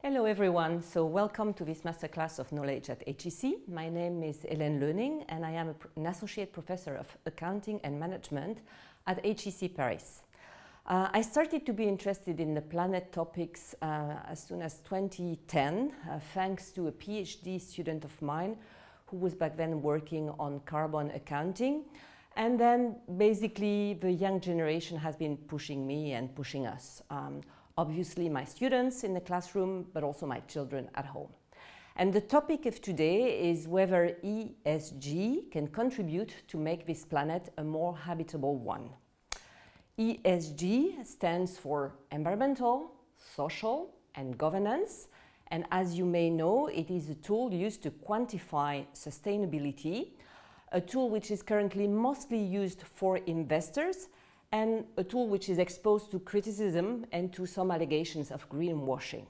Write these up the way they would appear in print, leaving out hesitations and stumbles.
Hello everyone, so welcome to this masterclass of Knowledge at HEC. My name is Hélène Löning and I am an Associate Professor of Accounting and Management at HEC Paris. I started to be interested in the planet topics as soon as 2010, thanks to a PhD student of mine who was back then working on carbon accounting. And then basically the young generation has been pushing me and pushing us. Obviously my students in the classroom, but also my children at home. And the topic of today is whether ESG can contribute to make this planet a more habitable one. ESG stands for environmental, social, and governance. And as you may know, it is a tool used to quantify sustainability, a tool which is currently mostly used for investors, and a tool which is exposed to criticism and to some allegations of greenwashing.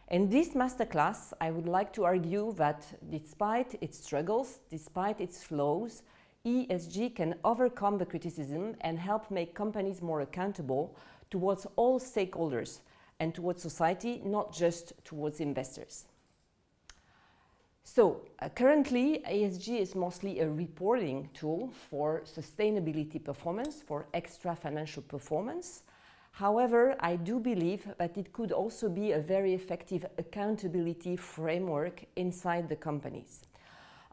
In this masterclass, I would like to argue that despite its struggles, despite its flaws, ESG can overcome the criticism and help make companies more accountable towards all stakeholders and towards society, not just towards investors. So, currently, ESG is mostly a reporting tool for sustainability performance, for extra financial performance. However, I do believe that it could also be a very effective accountability framework inside the companies.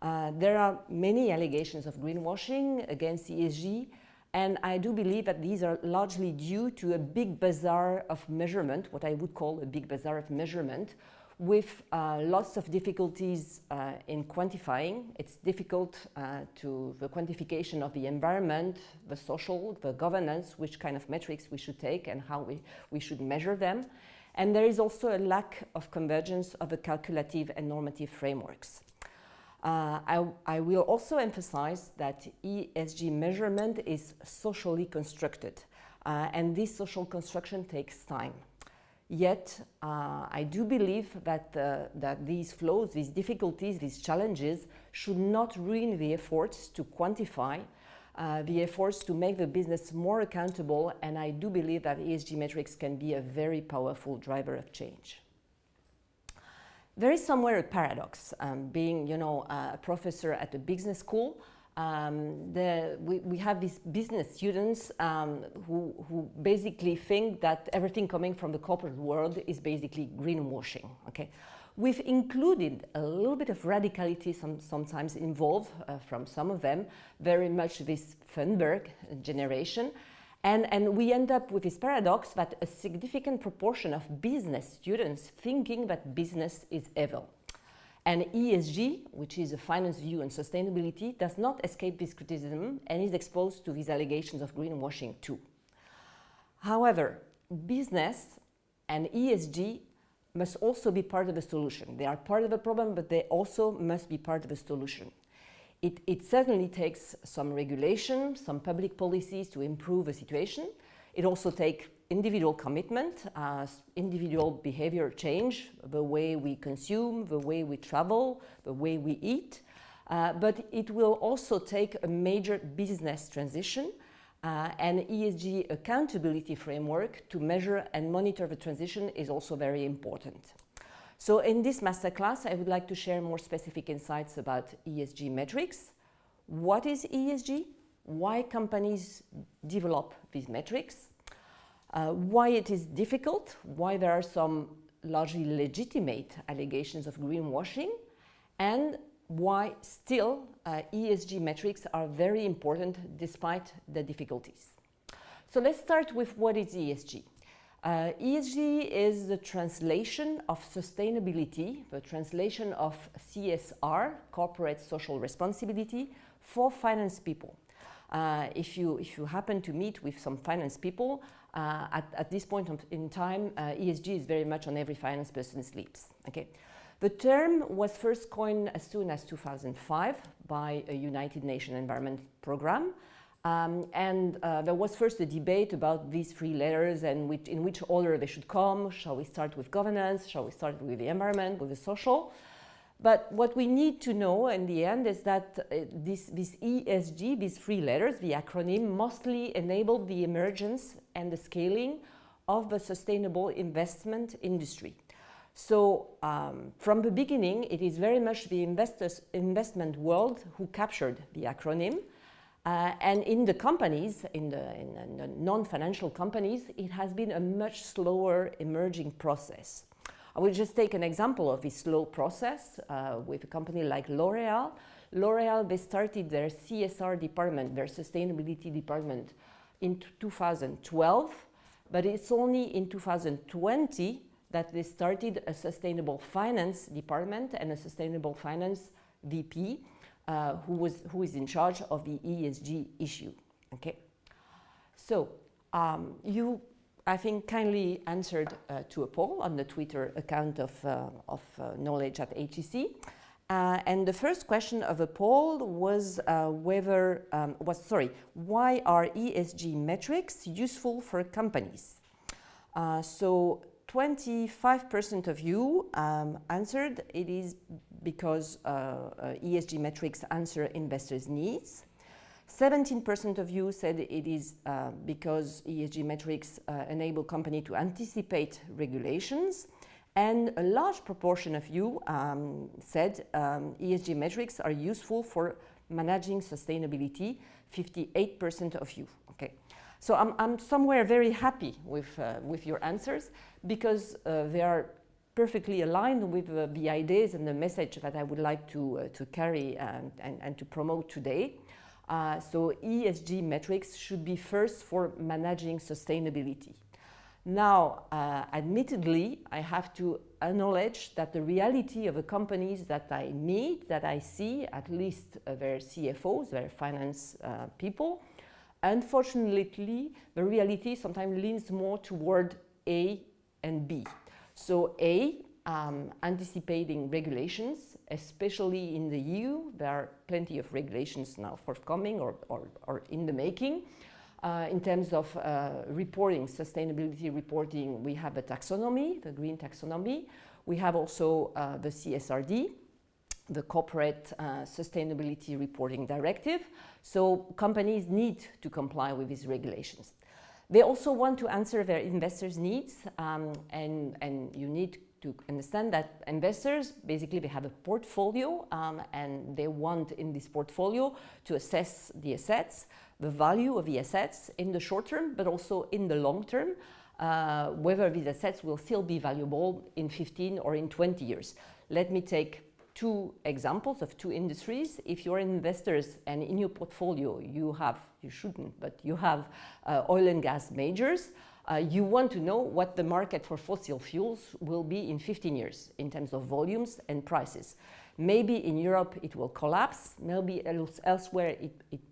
There are many allegations of greenwashing against ESG, and I do believe that these are largely due to a big bazaar of measurement, what I would call a big bazaar of measurement, with lots of difficulties in quantifying. It's difficult to the quantification of the environment, the social, the governance, which kind of metrics we should take and how we should measure them. And there is also a lack of convergence of the calculative and normative frameworks. I will also emphasize that ESG measurement is socially constructed, and this social construction takes time. Yet, I do believe that these flaws, these difficulties, these challenges should not ruin the efforts to quantify, the efforts to make the business more accountable, and I do believe that ESG metrics can be a very powerful driver of change. There is somewhere a paradox, being, a professor at a business school. We have these business students who basically think that everything coming from the corporate world is basically greenwashing. Okay? We've included a little bit of radicality sometimes involved from some of them, very much this Thunberg generation. And we end up with this paradox that a significant proportion of business students thinking that business is evil. And ESG, which is a finance view on sustainability, does not escape this criticism and is exposed to these allegations of greenwashing too. However, business and ESG must also be part of the solution. They are part of the problem, but they also must be part of the solution. It certainly takes some regulation, some public policies to improve the situation. It also takes individual commitment, individual behavior change, the way we consume, the way we travel, the way we eat. But it will also take a major business transition and ESG accountability framework to measure and monitor the transition is also very important. So in this masterclass, I would like to share more specific insights about ESG metrics. What is ESG? Why companies develop these metrics? Why it is difficult, why there are some largely legitimate allegations of greenwashing, and why still ESG metrics are very important despite the difficulties. So let's start with what is ESG. ESG is the translation of sustainability, the translation of CSR, corporate social responsibility, for finance people. If you happen to meet with some finance people, at this point in time, ESG is very much on every finance person's lips. Okay? The term was first coined as soon as 2005 by a United Nations Environment Programme. There was first a debate about these three letters and in which order they should come. Shall we start with governance? Shall we start with the environment, with the social? But what we need to know in the end is that this ESG, these three letters, the acronym, mostly enabled the emergence and the scaling of the sustainable investment industry. So from the beginning, it is very much the investment world who captured the acronym. And in the companies, in the non-financial companies, it has been a much slower emerging process. I will just take an example of this slow process with a company like L'Oréal. L'Oréal, they started their CSR department, their sustainability department, in 2012, but it's only in 2020 that they started a sustainable finance department and a sustainable finance VP who is in charge of the ESG issue. Okay, so you, I think, kindly answered to a poll on the Twitter account of Knowledge at HEC. And the first question of the poll was why are ESG metrics useful for companies? So 25% of you answered it is because ESG metrics answer investors' needs. 17% of you said it is because ESG metrics enable companies to anticipate regulations. And a large proportion of you said ESG metrics are useful for managing sustainability, 58% of you. Okay. So I'm somewhere very happy with your answers because they are perfectly aligned with the ideas and the message that I would like to carry and to promote today. So ESG metrics should be first for managing sustainability. Now, admittedly, I have to acknowledge that the reality of the companies that I meet, that I see, at least their CFOs, their finance people, unfortunately, the reality sometimes leans more toward A and B. So A, anticipating regulations, especially in the EU. There are plenty of regulations now forthcoming or in the making. In terms of reporting, sustainability reporting, we have the taxonomy, the green taxonomy. We have also the CSRD, the Corporate Sustainability Reporting Directive. So companies need to comply with these regulations. They also want to answer their investors' needs, and you need to understand that investors, basically they have a portfolio and they want in this portfolio to assess the assets, the value of the assets in the short term, but also in the long term, whether these assets will still be valuable in 15 or in 20 years. Let me take two examples of two industries. If you're investors and in your portfolio you shouldn't, but you have oil and gas majors, you want to know what the market for fossil fuels will be in 15 years in terms of volumes and prices. Maybe in Europe it will collapse, maybe elsewhere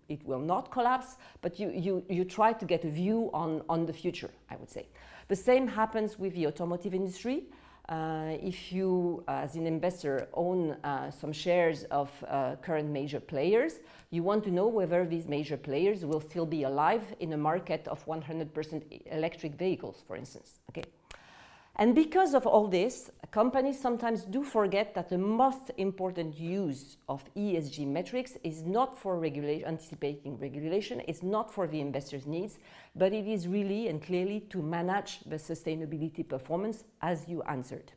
it will not collapse, but you try to get a view on the future, I would say. The same happens with the automotive industry. If you, as an investor, own some shares of current major players, you want to know whether these major players will still be alive in a market of 100% electric vehicles, for instance. Okay. And because of all this, companies sometimes do forget that the most important use of ESG metrics is not for anticipating regulation, it's not for the investors' needs, but it is really and clearly to manage the sustainability performance, as you answered.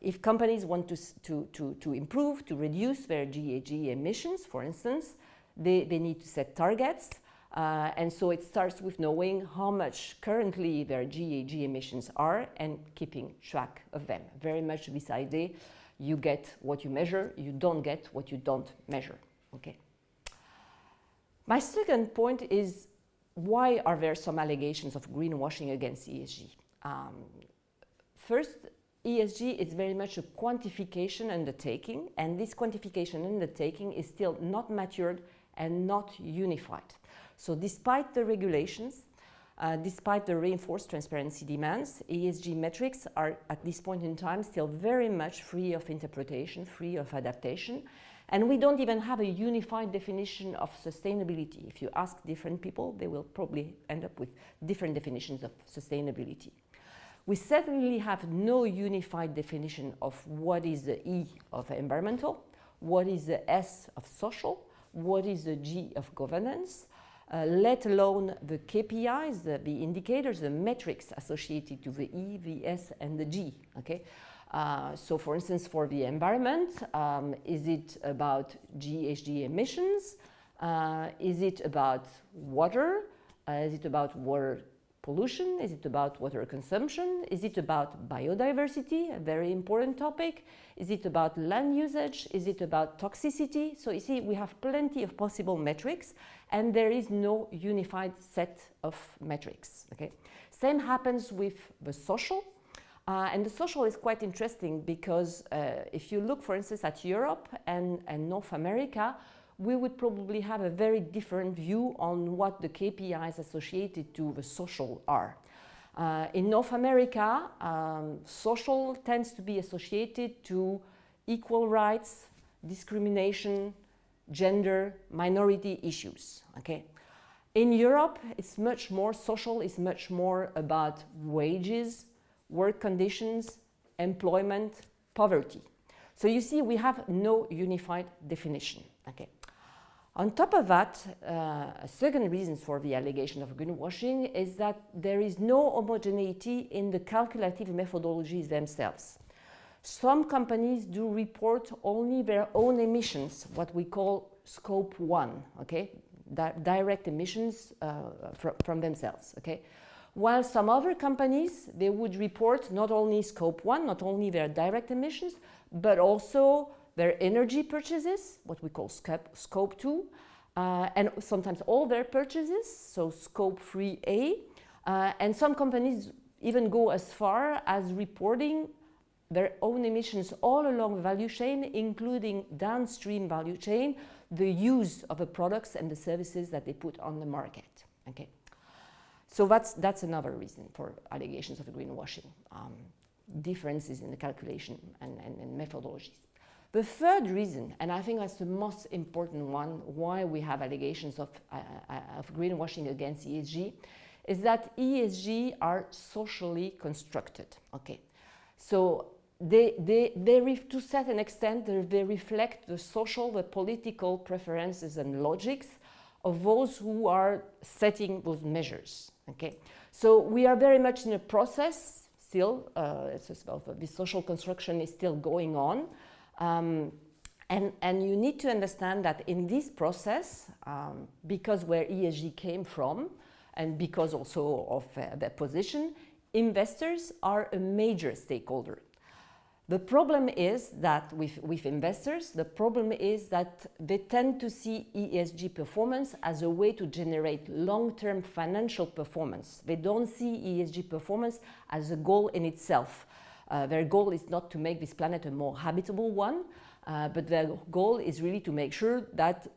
If companies want to improve, to reduce their GHG emissions, for instance, they need to set targets. And so it starts with knowing how much currently their GHG emissions are and keeping track of them. Very much this idea, you get what you measure, you don't get what you don't measure. Okay. My second point is, why are there some allegations of greenwashing against ESG? First, ESG is very much a quantification undertaking, and this quantification undertaking is still not matured and not unified. So despite the regulations, despite the reinforced transparency demands, ESG metrics are at this point in time still very much free of interpretation, free of adaptation, and we don't even have a unified definition of sustainability. If you ask different people, they will probably end up with different definitions of sustainability. We certainly have no unified definition of what is the E of environmental, what is the S of social, what is the G of governance. let alone the KPIs, the indicators, the metrics associated to the E, the S, and the G. Okay, so for instance, for the environment, is it about GHG emissions? Is it about water? Is it about water pollution? Is it about water consumption? Is it about biodiversity, a very important topic? Is it about land usage? Is it about toxicity? So you see, we have plenty of possible metrics, and there is no unified set of metrics. Okay? Same happens with the social. And the social is quite interesting because if you look, for instance, at Europe and North America, we would probably have a very different view on what the KPIs associated to the social are. In North America, social tends to be associated to equal rights, discrimination, gender, minority issues. Okay? In Europe, it's much more, social is much more about wages, work conditions, employment, poverty. So you see, we have no unified definition. Okay? On top of that, a second reason for the allegation of greenwashing is that there is no homogeneity in the calculative methodologies themselves. Some companies do report only their own emissions, what we call scope 1, okay? Direct emissions from themselves, okay? While some other companies, they would report not only scope 1, not only their direct emissions, but also their energy purchases, what we call scope 2, and sometimes all their purchases, so scope 3A. And some companies even go as far as reporting their own emissions all along the value chain, including downstream value chain, the use of the products and the services that they put on the market. Okay. So that's another reason for allegations of greenwashing, differences in the calculation and methodologies. The third reason, and I think that's the most important one, why we have allegations of greenwashing against ESG, is that ESG are socially constructed. Okay, so to a certain extent, they reflect the social, the political preferences and logics of those who are setting those measures. Okay, so we are very much in a process still. This social construction is still going on. And you need to understand that in this process, because where ESG came from, and because also of their position, investors are a major stakeholder. The problem is that with investors, the problem is that they tend to see ESG performance as a way to generate long-term financial performance. They don't see ESG performance as a goal in itself. Their goal is not to make this planet a more habitable one, but their goal is really to make sure that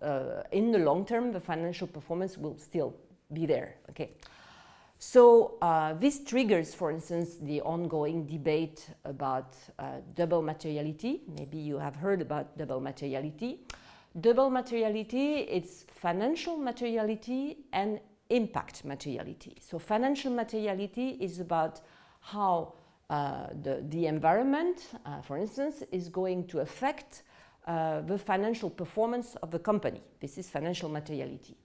in the long term, the financial performance will still be there. Okay. So this triggers, for instance, the ongoing debate about double materiality. Maybe you have heard about double materiality. Double materiality, it's financial materiality and impact materiality. So financial materiality is about how the environment, for instance, is going to affect the financial performance of the company. This is financial materiality.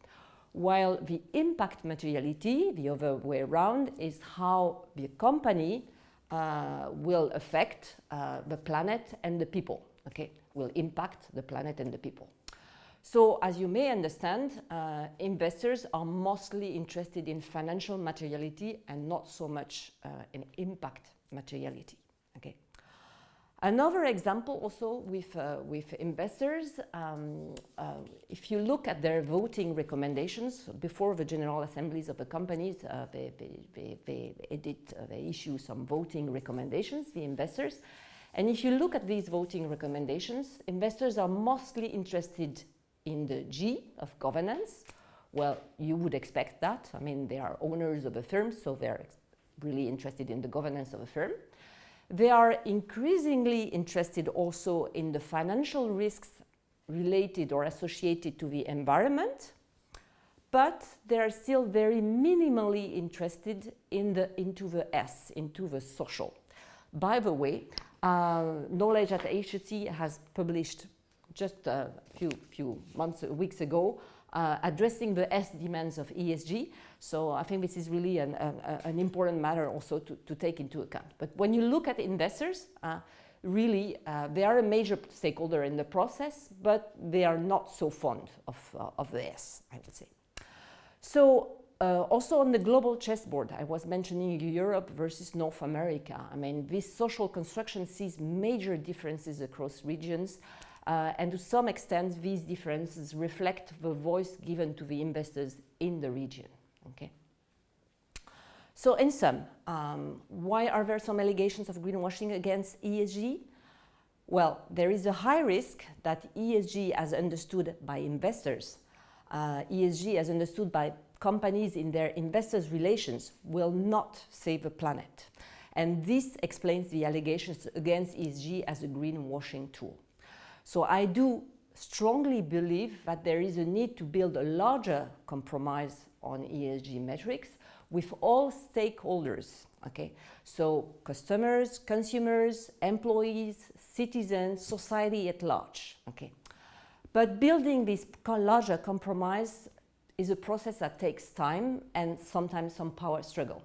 While the impact materiality, the other way around, is how the company will affect the planet and the people, okay? Will impact the planet and the people. So, as you may understand, investors are mostly interested in financial materiality and not so much in impact materiality, okay? Another example also with investors, if you look at their voting recommendations before the general assemblies of the companies, they issue some voting recommendations, the investors. And if you look at these voting recommendations, investors are mostly interested in the G of governance. Well, you would expect that. I mean, they are owners of a firm, so they're really interested in the governance of a firm. They are increasingly interested also in the financial risks related or associated to the environment, but they are still very minimally interested into the S, into the social. By the way, Knowledge at HEC has published just a few weeks ago addressing the S demands of ESG. So I think this is really an important matter also to take into account. But when you look at investors, really they are a major stakeholder in the process, but they are not so fond of the S, I would say. So also on the global chessboard, I was mentioning Europe versus North America. I mean, this social construction sees major differences across regions, and to some extent, these differences reflect the voice given to the investors in the region. Okay. So in sum, why are there some allegations of greenwashing against ESG? Well, there is a high risk that ESG as understood by investors, ESG as understood by companies in their investors' relations will not save the planet. And this explains the allegations against ESG as a greenwashing tool. So I do strongly believe that there is a need to build a larger compromise on ESG metrics with all stakeholders, okay? So customers, consumers, employees, citizens, society at large, okay? But building this larger compromise is a process that takes time and sometimes some power struggle.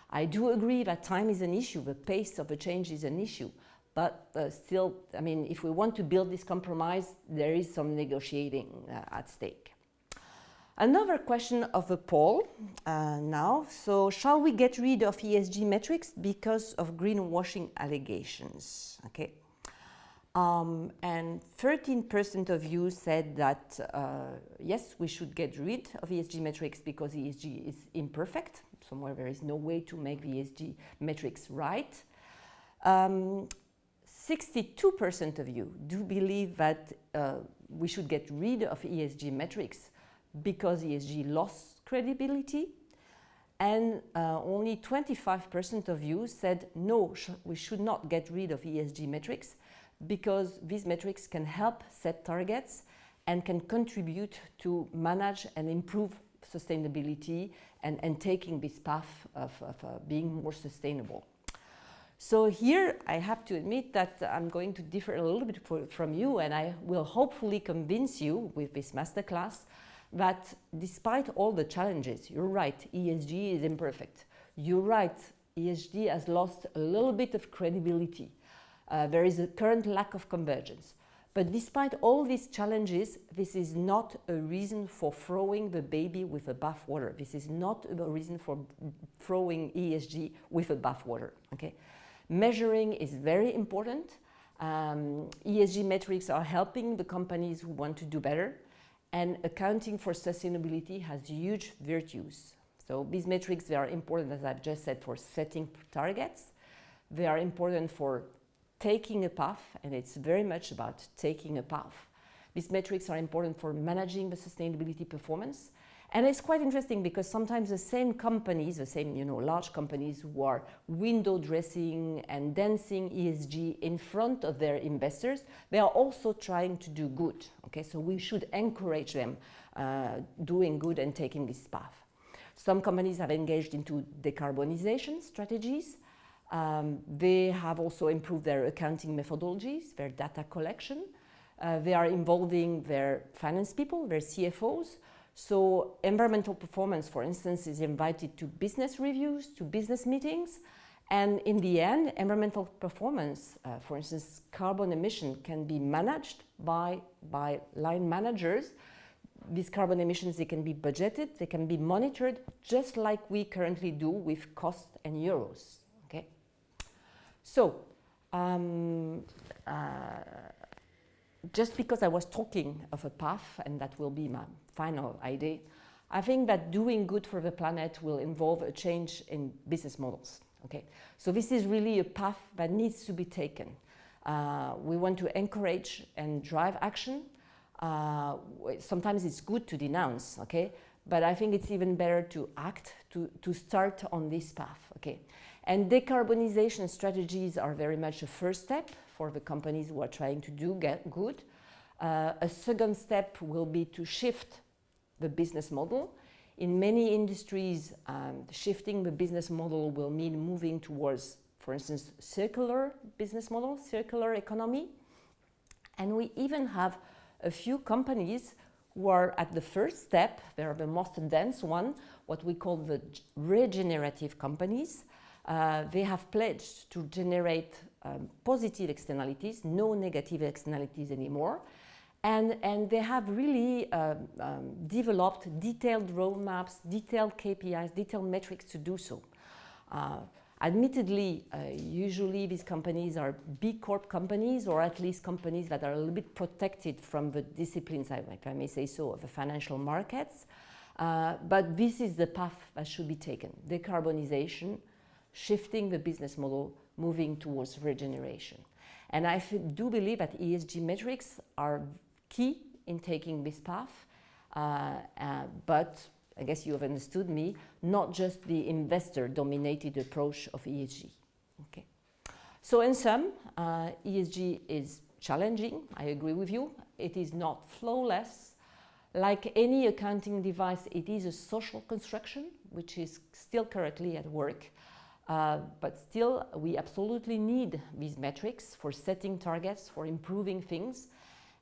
I do agree that time is an issue, the pace of the change is an issue, but still, I mean, if we want to build this compromise, there is some negotiating at stake. Another question of the poll now, so shall we get rid of ESG metrics because of greenwashing allegations? Okay. And 13% of you said that yes, we should get rid of ESG metrics because ESG is imperfect, somewhere there is no way to make the ESG metrics right. 62% of you do believe that we should get rid of ESG metrics because ESG lost credibility, and only 25% of you said no, we should not get rid of ESG metrics because these metrics can help set targets and can contribute to manage and improve sustainability and taking this path of being more sustainable. So here I have to admit that I'm going to differ a little bit from you, and I will hopefully convince you with this masterclass that despite all the challenges, you're right, ESG is imperfect. You're right, ESG has lost a little bit of credibility. There is a current lack of convergence. But despite all these challenges, this is not a reason for throwing the baby with the bathwater. This is not a reason for throwing ESG with the bathwater. Okay? Measuring is very important. ESG metrics are helping the companies who want to do better, and accounting for sustainability has huge virtues. So these metrics, they are important, as I've just said, for setting targets. They are important for taking a path, and it's very much about taking a path. These metrics are important for managing the sustainability performance. And it's quite interesting because sometimes the same companies, the same large companies who are window dressing and dancing ESG in front of their investors, they are also trying to do good. Okay, so we should encourage them doing good and taking this path. Some companies have engaged into decarbonization strategies. They have also improved their accounting methodologies, their data collection. They are involving their finance people, their CFOs. So environmental performance, for instance, is invited to business reviews, to business meetings. And in the end, environmental performance, for instance, carbon emission can be managed by line managers. These carbon emissions, they can be budgeted, they can be monitored, just like we currently do with cost and euros. Okay? So, just because I was talking of a path, and that will be my final idea, I think that doing good for the planet will involve a change in business models. Okay, so this is really a path that needs to be taken. We want to encourage and drive action. Sometimes it's good to denounce, okay, but I think it's even better to act, to start on this path. Okay, and decarbonization strategies are very much a first step for the companies who are trying to do good. A second step will be to shift the business model. In many industries, shifting the business model will mean moving towards, for instance, circular business model, circular economy. And we even have a few companies who are at the first step, they are the most advanced one, what we call the regenerative companies. They have pledged to generate positive externalities, no negative externalities anymore. And they have really developed detailed roadmaps, detailed KPIs, detailed metrics to do so. Admittedly, usually these companies are big corp companies, or at least companies that are a little bit protected from the disciplines, if I may say so, of the financial markets. But this is the path that should be taken: decarbonization, shifting the business model, moving towards regeneration. And I do believe that ESG metrics are key in taking this path, but I guess you have understood me, not just the investor-dominated approach of ESG. Okay. So in sum, ESG is challenging, I agree with you. It is not flawless. Like any accounting device, it is a social construction, which is still currently at work. But still, we absolutely need these metrics for setting targets, for improving things.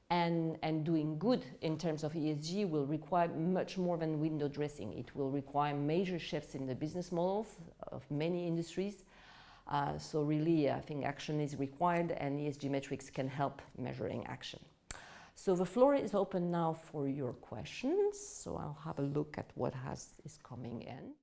And doing good in terms of ESG will require much more than window dressing. It will require major shifts in the business models of many industries. So really, I think action is required, and ESG metrics can help measuring action. So the floor is open now for your questions. So I'll have a look at what is coming in.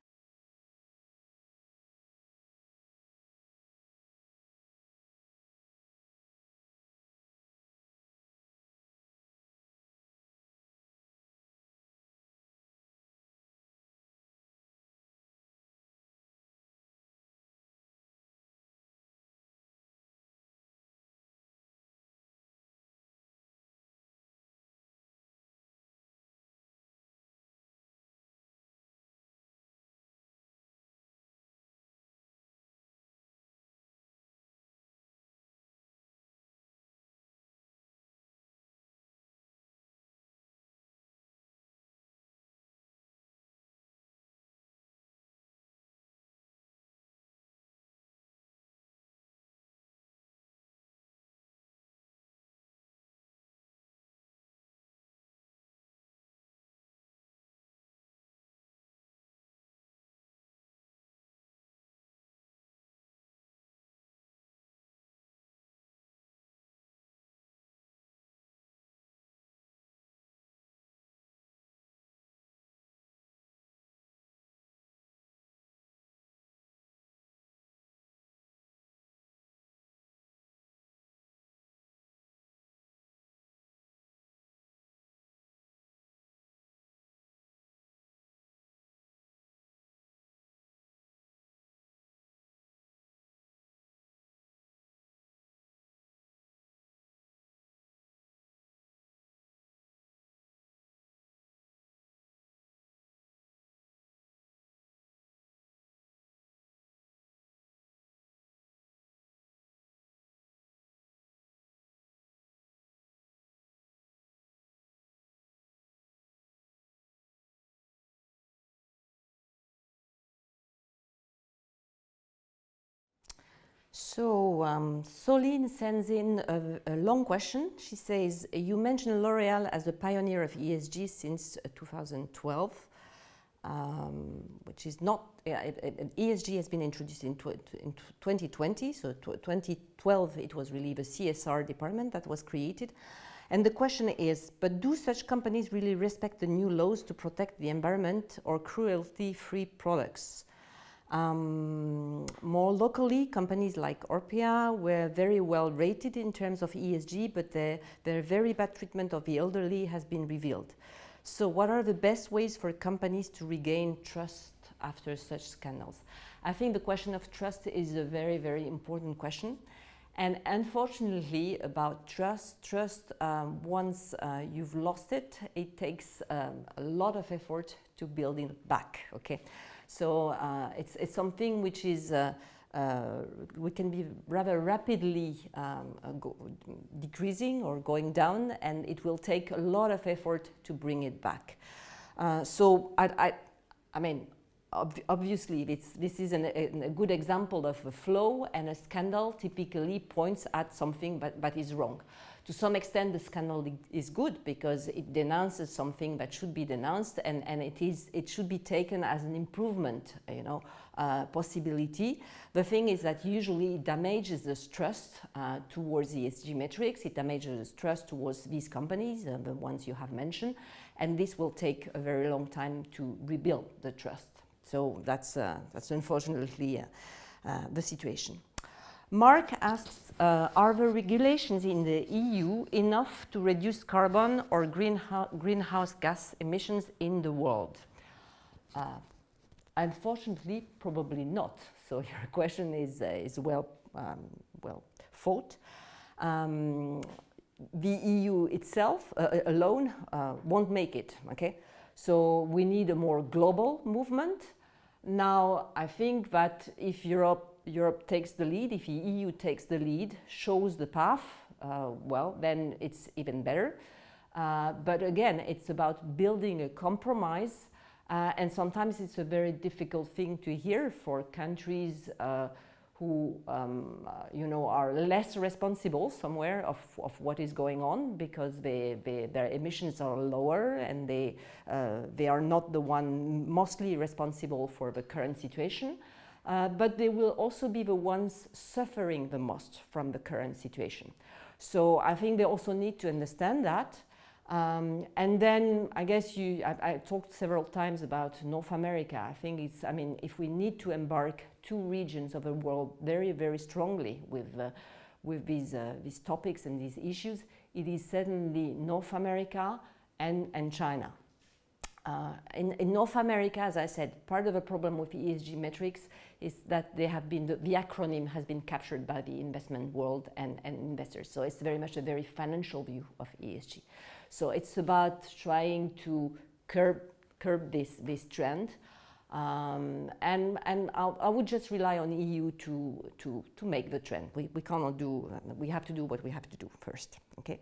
So Céline sends in a long question. She says, you mentioned L'Oréal as a pioneer of ESG since 2012, which is not, ESG has been introduced in 2020, so 2012 it was really the CSR department that was created. And the question is, but do such companies really respect the new laws to protect the environment or cruelty-free products? More locally, companies like Orpea were very well rated in terms of ESG, but their very bad treatment of the elderly has been revealed. So what are the best ways for companies to regain trust after such scandals? I think the question of trust is a very, very important question. And unfortunately, about trust, once you've lost it, it takes a lot of effort to build it back, okay? So it's something which is, we can be rather rapidly decreasing or going down, and it will take a lot of effort to bring it back. So I mean, obviously, this is a good example of a flow, and a scandal typically points at something but is wrong. To some extent, the scandal is good because it denounces something that should be denounced, and it should be taken as an improvement, possibility. The thing is that usually it damages this trust towards ESG metrics. It damages trust towards these companies, the ones you have mentioned, and this will take a very long time to rebuild the trust. So that's unfortunately the situation. Mark asks, are the regulations in the EU enough to reduce carbon or greenhouse gas emissions in the world? Unfortunately, probably not. So your question is well thought. The EU itself alone won't make it, okay? So we need a more global movement. Now, I think that if Europe takes the lead, if the EU takes the lead, shows the path, well, then it's even better. But again, it's about building a compromise, and sometimes it's a very difficult thing to hear for countries who are less responsible somewhere of what is going on, because their emissions are lower, and they are not the one mostly responsible for the current situation, but they will also be the ones suffering the most from the current situation. So I think they also need to understand that. And then I guess I talked several times about North America. I think if we need to embark two regions of the world very, very strongly with these topics and these issues, it is certainly North America and China. In North America, as I said, part of the problem with the ESG metrics is that the acronym has been captured by the investment world and investors. So it's very much a very financial view of ESG. So it's about trying to curb this trend, and I would just rely on EU to make the trend. We cannot do. We have to do what we have to do first. Okay.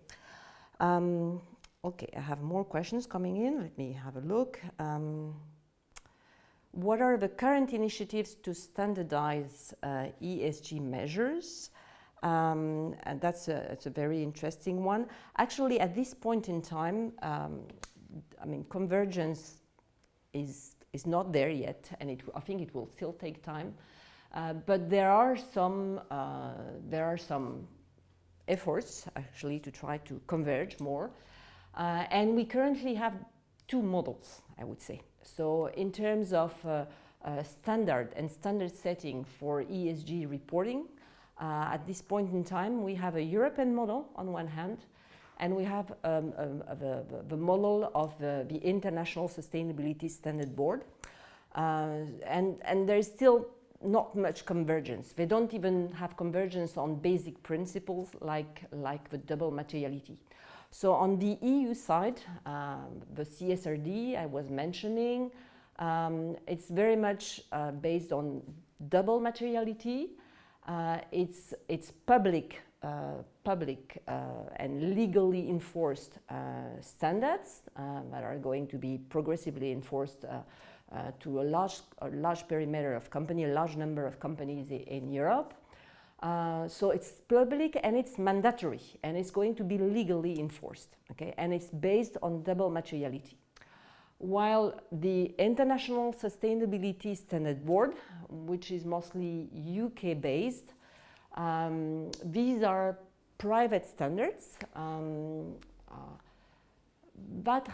Okay. I have more questions coming in. Let me have a look. What are the current initiatives to standardize ESG measures? And it's a very interesting one. Actually, at this point in time, convergence is not there yet, and I think it will still take time. But there are some efforts actually to try to converge more, and we currently have two models, I would say. So in terms of standard setting for ESG reporting. At this point in time, we have a European model on one hand, and we have the model of the International Sustainability Standard Board. And there is still not much convergence. They don't even have convergence on basic principles like the double materiality. So on the EU side, the CSRD I was mentioning, it's very much based on double materiality. It's public and legally enforced standards that are going to be progressively enforced to a large perimeter of company, a large number of companies in Europe. So it's public and it's mandatory, and it's going to be legally enforced. Okay, and it's based on double materiality. While the International Sustainability Standard Board, which is mostly UK based, these are private standards, but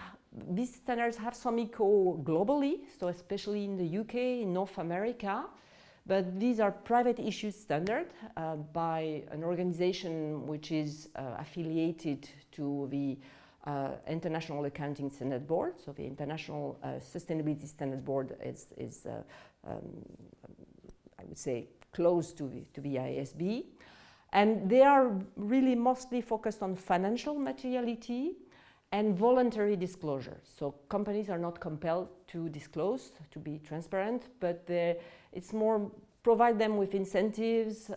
these standards have some echo globally, so especially in the UK, in North America, but these are private issued standards by an organization which is affiliated to the International Accounting Standard Board. So the International Sustainability Standard Board is I would say, close to the ISB. And they are really mostly focused on financial materiality and voluntary disclosure. So companies are not compelled to disclose, to be transparent, but it's more provide them with incentives,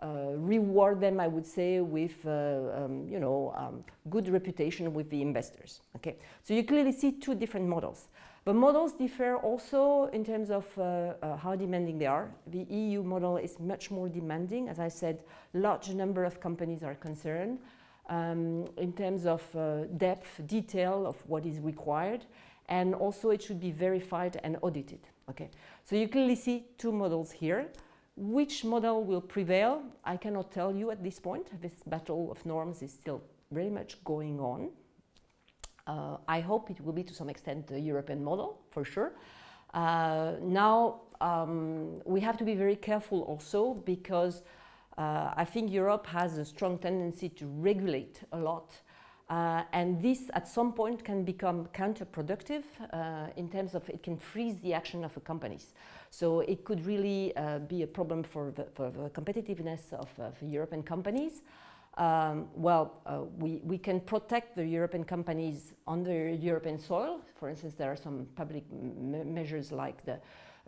reward them, I would say, with good reputation with the investors. Okay, so you clearly see two different models. The models differ also in terms of how demanding they are. The EU model is much more demanding. As I said, large number of companies are concerned in terms of depth, detail of what is required, and also it should be verified and audited. Okay, so you clearly see two models here. Which model will prevail? I cannot tell you at this point. This battle of norms is still very much going on. I hope it will be to some extent the European model, for sure. Now, we have to be very careful also because I think Europe has a strong tendency to regulate a lot. And this at some point can become counterproductive in terms of it can freeze the action of the companies. So it could really be a problem for the competitiveness of European companies. We can protect the European companies on the European soil. For instance, there are some public measures like the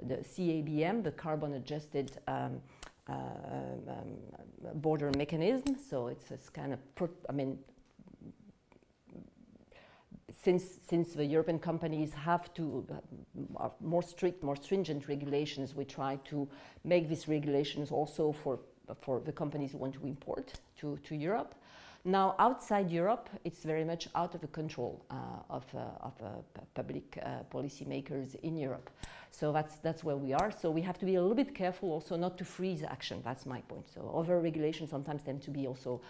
CABM, the carbon adjusted border mechanism. So it's a kind of, since the European companies have to more strict, more stringent regulations, we try to make these regulations also for the companies who want to import to Europe. Now, outside Europe, it's very much out of the control of public policymakers in Europe. So that's where we are. So we have to be a little bit careful also not to freeze action. That's my point. So over-regulation sometimes tends to be also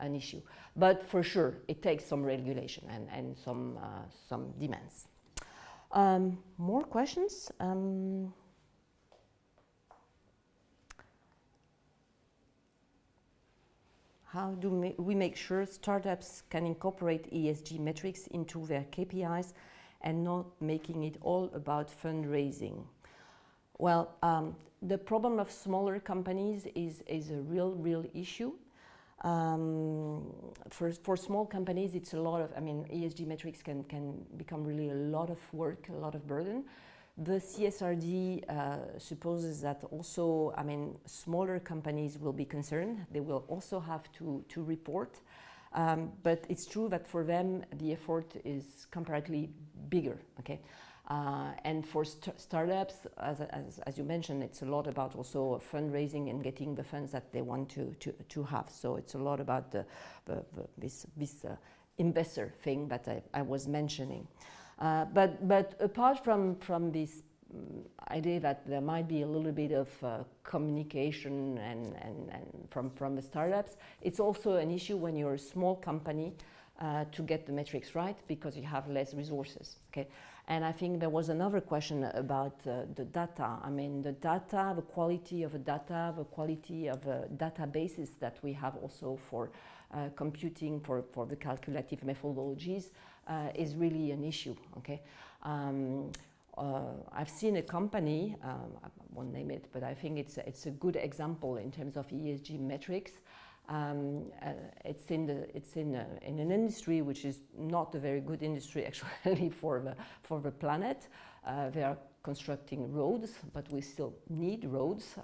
an issue. But for sure, it takes some regulation and some demands. More questions? How do we make sure startups can incorporate ESG metrics into their KPIs and not making it all about fundraising? Well, the problem of smaller companies is a real issue. For small companies, it's a lot of, ESG metrics can become really a lot of work, a lot of burden. The CSRD supposes that also, smaller companies will be concerned. They will also have to report. But it's true that for them, the effort is comparatively bigger, okay? And for startups, as you mentioned, it's a lot about also fundraising and getting the funds that they want to have. So it's a lot about this investor thing that I was mentioning. But apart from this idea that there might be a little bit of communication and from the startups, it's also an issue when you're a small company to get the metrics right because you have less resources. Okay, and I think there was another question about the data. The data, the quality of the data, the quality of the databases that we have also for computing for the calculative methodologies is really an issue. Okay, I've seen a company, I won't name it, but I think it's a good example in terms of ESG metrics. It's in an industry which is not a very good industry actually for the planet. They are constructing roads, but we still need roads.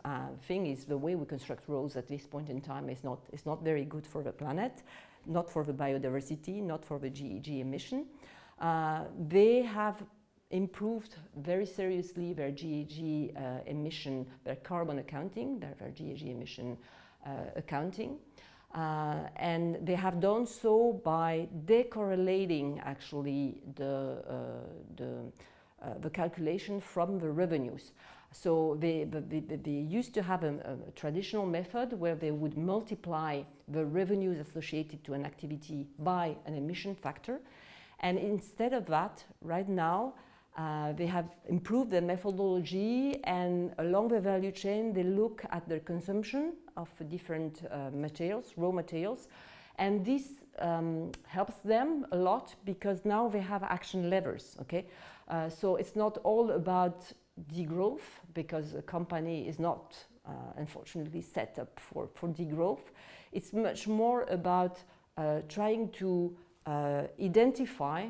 Thing is, the way we construct roads at this point in time is not very good for the planet, not for the biodiversity, not for the GHG emission. They have improved very seriously their GHG emission, their carbon accounting, their GHG emission accounting. And they have done so by decorrelating actually the calculation from the revenues. So they used to have a traditional method where they would multiply the revenues associated to an activity by an emission factor. And instead of that, right now, they have improved their methodology, and along the value chain, they look at the consumption of different materials, raw materials. And this helps them a lot because now they have action levers, okay? So it's not all about degrowth, because a company is not, unfortunately, set up for degrowth. It's much more about trying to identify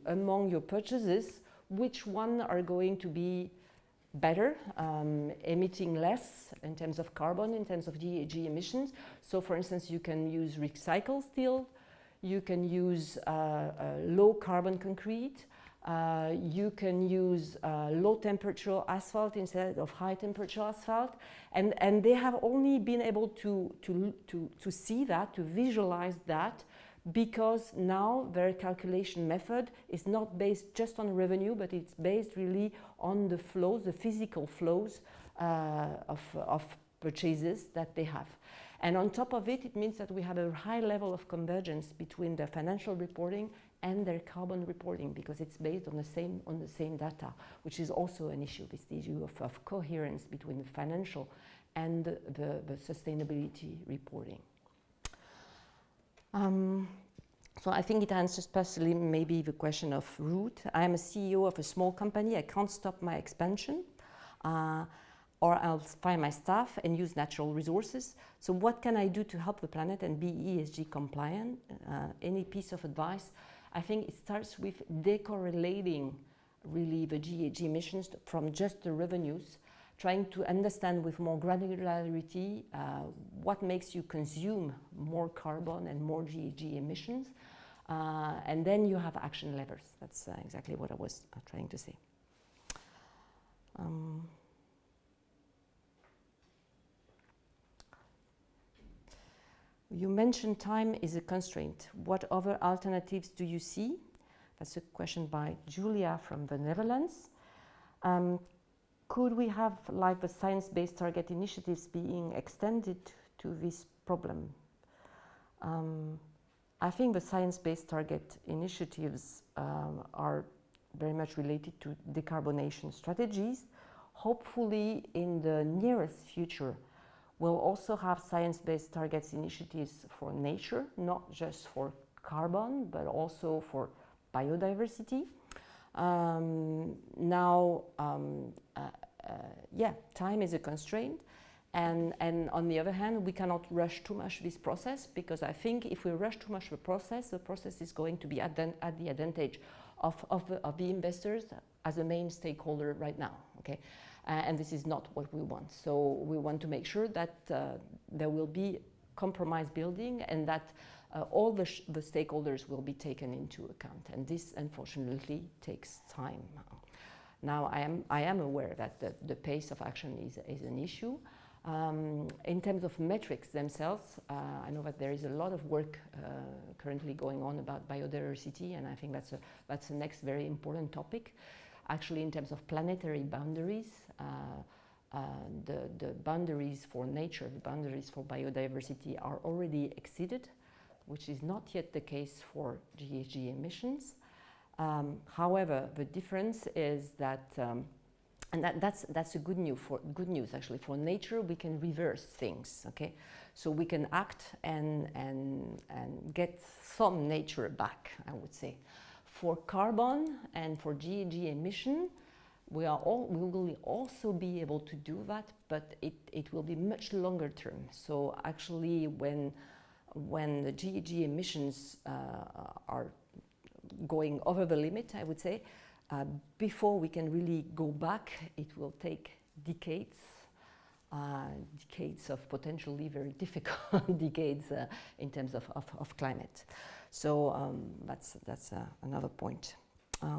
among your purchases which one are going to be better, emitting less in terms of carbon, in terms of GHG emissions. So for instance, you can use recycled steel, you can use low carbon concrete, you can use low temperature asphalt instead of high temperature asphalt, and they have only been able to see that, to visualize that, because now their calculation method is not based just on revenue, but it's based really on the flows, the physical flows of purchases that they have. And on top of it, it means that we have a high level of convergence between their financial reporting and their carbon reporting, because it's based on the same data, which is also an issue, this issue of coherence between the financial and the sustainability reporting. So I think it answers partially maybe the question of route. I'm a CEO of a small company. I can't stop my expansion, or I'll fire my staff and use natural resources. So what can I do to help the planet and be ESG compliant? Any piece of advice? I think it starts with decorrelating really the GHG emissions from just the revenues, trying to understand with more granularity what makes you consume more carbon and more GHG emissions. And then you have action levers. That's exactly what I was trying to say. You mentioned time is a constraint. What other alternatives do you see? That's a question by Julia from the Netherlands. Could we have like the science-based target initiatives being extended to this problem? I think the science-based target initiatives are very much related to decarbonation strategies. Hopefully in the nearest future, we'll also have science-based targets initiatives for nature, not just for carbon, but also for biodiversity. Time is a constraint. And on the other hand, we cannot rush too much this process, because I think if we rush too much the process is going to be at the advantage of the investors as a main stakeholder right now, okay? And this is not what we want. So we want to make sure that there will be compromise building and that all the stakeholders will be taken into account. And this, unfortunately, takes time. Now, I am aware that the pace of action is an issue. In terms of metrics themselves, I know that there is a lot of work currently going on about biodiversity, and I think that's the next very important topic. Actually, in terms of planetary boundaries, the boundaries for nature, the boundaries for biodiversity are already exceeded, which is not yet the case for GHG emissions. However, the difference is that, and that's a good news actually. For nature, we can reverse things, okay? So we can act and get some nature back, I would say. For carbon and for GHG emission, we will also be able to do that, but it will be much longer term. So actually, when the GHG emissions are going over the limit, I would say, before we can really go back, it will take decades of potentially very difficult decades in terms of climate. So that's another point. Let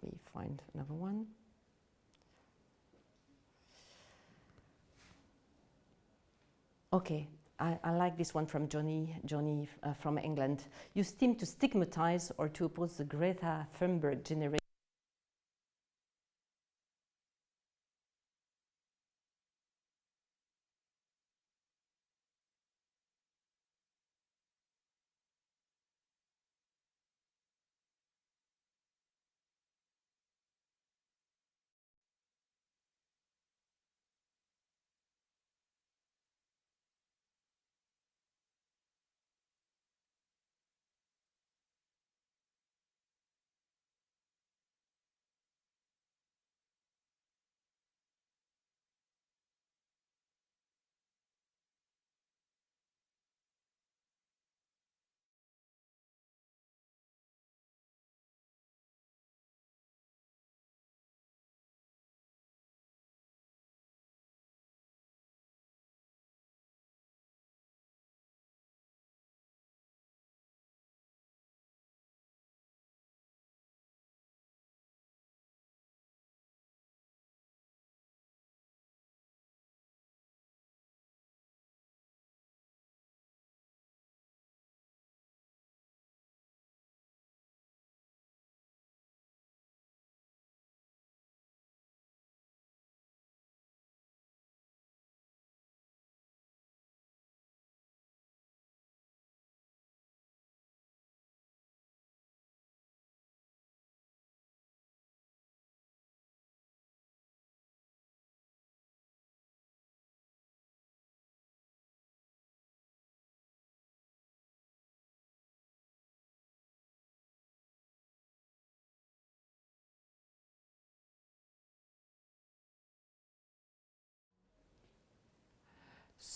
me find another one. Okay, I like this one from Johnny from England. You seem to stigmatize or to oppose the Greta Thunberg generation.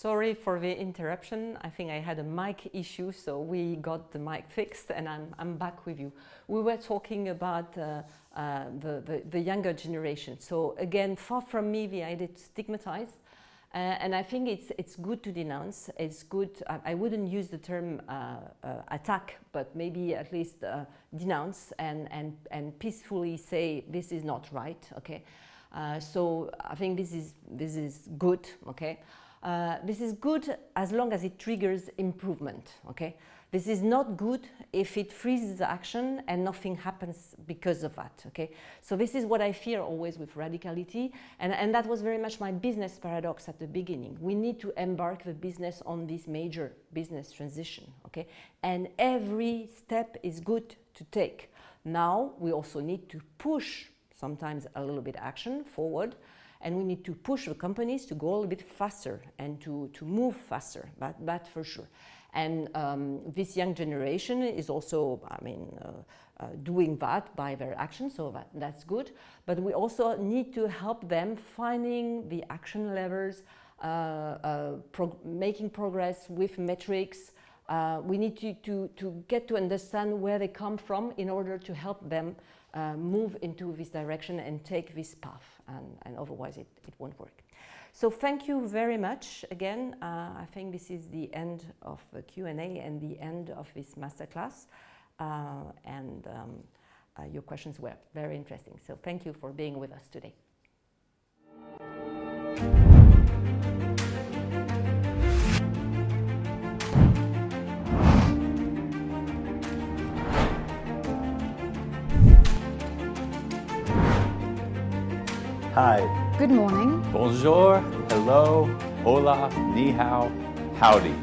Sorry for the interruption. I think I had a mic issue, so we got the mic fixed, and I'm back with you. We were talking about the younger generation. So again, far from me the idea to stigmatize, and I think it's good to denounce. It's good. I wouldn't use the term attack, but maybe at least denounce and peacefully say this is not right. Okay, so I think this is good. Okay. This is good as long as it triggers improvement, okay? This is not good if it freezes the action and nothing happens because of that, okay? So this is what I fear always with radicality, and that was very much my business paradox at the beginning. We need to embark the business on this major business transition, okay? And every step is good to take. Now, we also need to push sometimes a little bit action forward, and we need to push the companies to go a little bit faster and to move faster, that for sure. And this young generation is also, doing that by their actions, so that's good. But we also need to help them finding the action levers, making progress with metrics. We need to get to understand where they come from in order to help them move into this direction and take this path, and otherwise it won't work. So thank you very much again. I think this is the end of the Q&A and the end of this masterclass, and your questions were very interesting. So thank you for being with us today. Hi. Good morning. Bonjour. Hello. Hola. Ni hao. Howdy.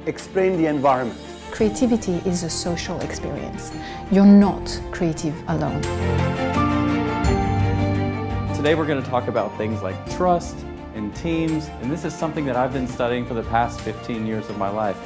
Explain the environment. Creativity is a social experience. You're not creative alone. Today we're going to talk about things like trust and teams, and this is something that I've been studying for the past 15 years of my life.